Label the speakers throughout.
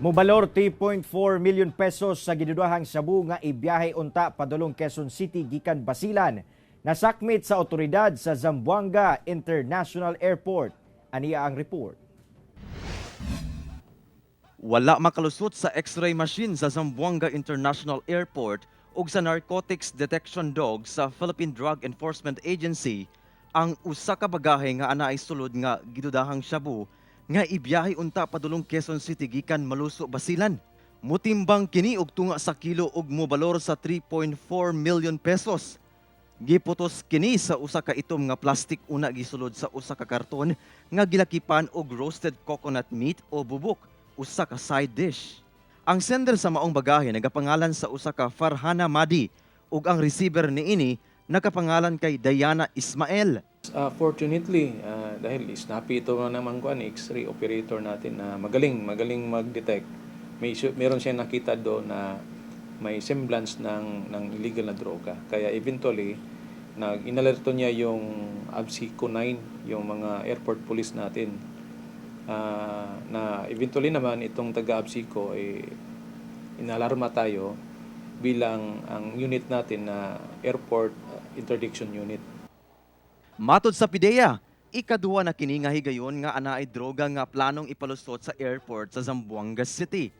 Speaker 1: Mobalor 3.4 million pesos sa gidudahang Cebu nga ibiyahe unta padulong Quezon City gikan Basilan. Nasakmit sa otoridad sa Zamboanga International Airport. Aniya ang report.
Speaker 2: Wala makalusot sa X-ray machine sa Zamboanga International Airport ug sa Narcotics Detection Dog sa Philippine Drug Enforcement Agency ang usa ka bagahe nga anaay sulod nga gidudahang Cebu nga ibiyahe unta padulong Quezon City gikan Maluso, Basilan. Mutimbang kini og tunga sa kilo ug mobalor sa 3.4 million pesos. Giputos kini sa usa ka itom nga plastic una gisulod sa usa ka karton nga gilakipan og roasted coconut meat o bubok, usa ka side dish. Ang sender sa maong bagahe nagapangalan sa usa ka Farhana Madi ug ang receiver niini nakapangalan kay Diana Ismael.
Speaker 3: Fortunately, dahil snappy ito naman ko X-ray operator natin na magaling mag-detect. Meron siya nakita doon na may semblance ng illegal na droga. Kaya eventually, inalerto niya yung ABSICO 9, yung mga airport police natin. Na eventually naman itong taga-ABSICO inalarma tayo bilang ang unit natin na airport interdiction unit.
Speaker 2: Matod sa PIDEA, ikaduwa na kini nga higayon nga anaay droga nga planong ipalusot sa airport sa Zamboanga City.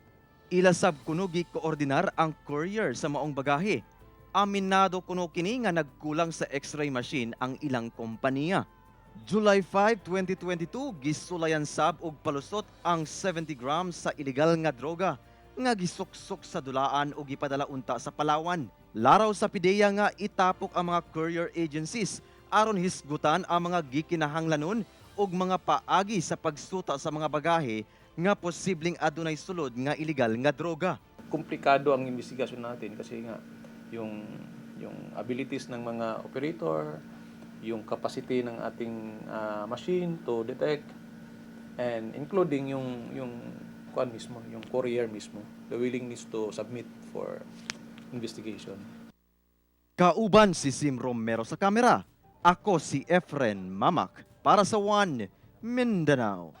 Speaker 2: Ilasab kuno gi-koordinar ang courier sa maong bagahe. Aminado kuno kini nga nagkulang sa X-ray machine ang ilang kompanya. July 5, 2022, gisulayan sab og palusot ang 70 grams sa illegal nga droga nga gisuksok sa dulaan ug gipadala unta sa Palawan. Laraw sa PIDEA nga itapok ang mga courier agencies aron hisgutan ang mga gikinahanglanon ug mga paagi sa pagsuta sa mga bagahe nga posibleng adunay sulod nga illegal nga droga.
Speaker 3: Komplikado ang investigasyon natin kasi nga yung abilities ng mga operator, yung capacity ng ating machine to detect, and including yung kuan mismo, yung courier mismo, the willingness to submit for investigation.
Speaker 2: Kauban si Sim Romero sa kamera. Ako si Efren Mamak para sa One Mindanao.